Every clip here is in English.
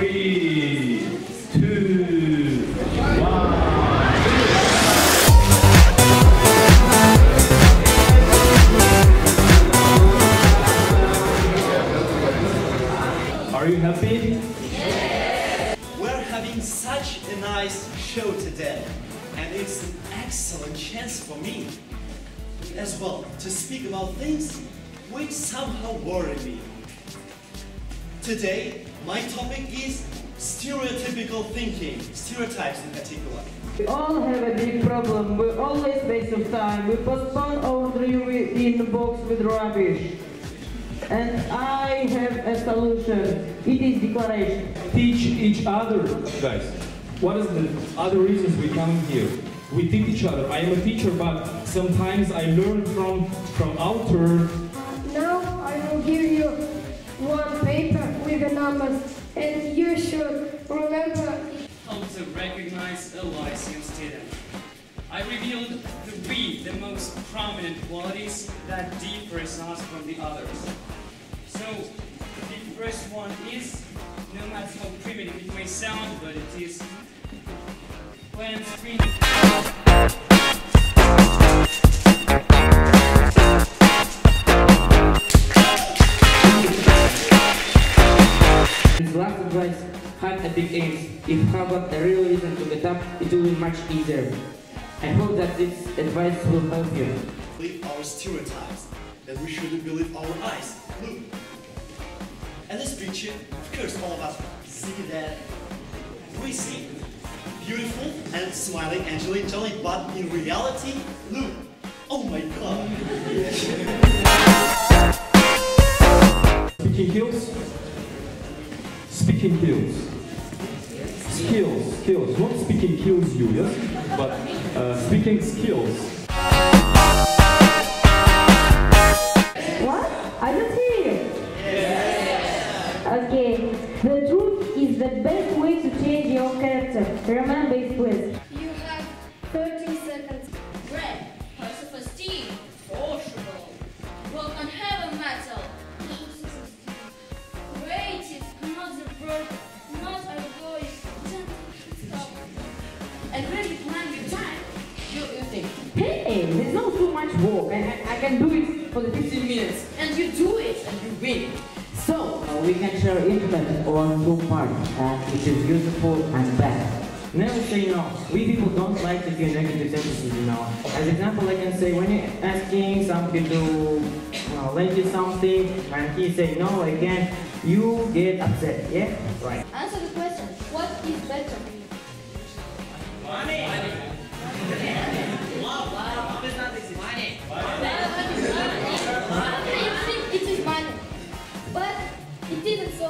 3, 2, 1. Are you happy? Yes. We're having such a nice show today, and it's an excellent chance for me as well to speak about things which somehow worry me. Today, my topic is stereotypical thinking, stereotypes in particular. We all have a big problem. We always waste of time. We postpone our dream in the box with rubbish. And I have a solution. It is declaration. Teach each other, guys. What is the other reasons we come here? We teach each other. I am a teacher, but sometimes I learn from author. Now I will give you one paper with the numbers, and you should remember how to recognize a Lyceum student. I revealed the most prominent qualities that differs us from the others. So, the first one is, no matter how primitive it may sound, but it is when screening. This last advice had a big aim. If you have got a real reason to get up, it will be much easier. I hope that this advice will help you. Believe our stereotypes, that we shouldn't believe our eyes. Look. And this picture, of course, all of us see that we see beautiful and smiling Angelina Jolie, but in reality, look. Oh my God. Speaking skills. Speaking skills. Skills. Not speaking kills you, yes? But speaking skills. What? I don't hear you. Okay. The truth is the best way to change your character. Remember it, please. you have 30 seconds. Red, self-esteem, sociable, work on heavy metal, creative, not the verb, not egoic, stop. And when you plan your time, you think, Hey, there's not too much work. I can do it for the 15 minutes. and you do it, and you win. So, we can share internet on two parts, which is useful and bad. Never say no. We people don't like to hear negative sentences, you know. As example, I can say when you're asking somebody to lend you something and he say no, I can't, you get upset, yeah? Right. Answer the question, what is better? Money! You think it is money, but it isn't so.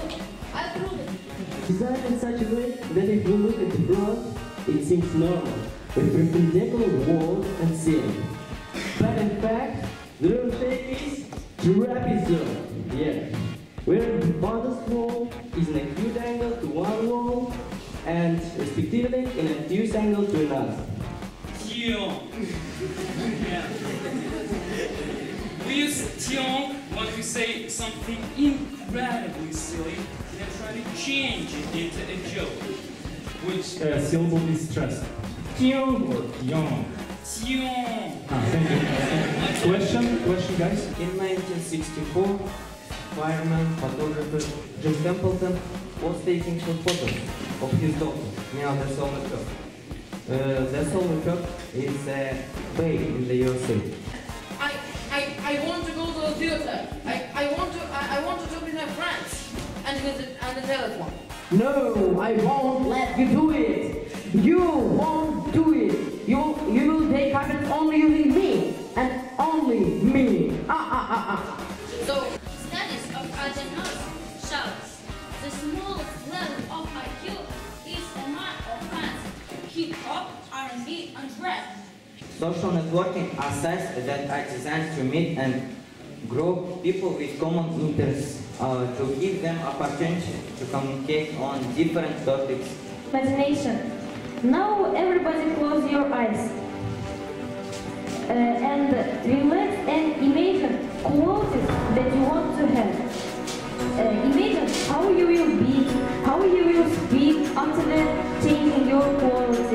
I prove it. Designed in such a way that if you look at the broad, it seems normal, with perpendicular walls and ceiling. But in fact, the real shape is trapezoid. Yeah. Where the farthest wall is in an acute angle to one wall, and respectively in an obtuse angle to another. Yeah. We use tiong when we say something incredibly silly and try to change it into a joke. Which syllable is stressed? Tiong or tiong? Tiong. Thank you. Question, guys? In 1964, fireman, photographer Jim Templeton was taking some photos of his daughter, near the Solar Cup. The Solar Cup is a bay in the USA. I want to go to the theater. I want to talk with my friends and the telephone. No, I won't let you do it. You won't do it. You will take habits only using me and only me. So, studies of Argentina shows the smallest level of IQ is a mark of fans, hip hop, R&B, and rap. Social networking are sites that are designed to meet and group people with common interests to give them opportunity to communicate on different topics. Imagination. Now everybody close your eyes. And relax and imagine clothes that you want to have. Imagine how you will be, how you will after that changing your quality.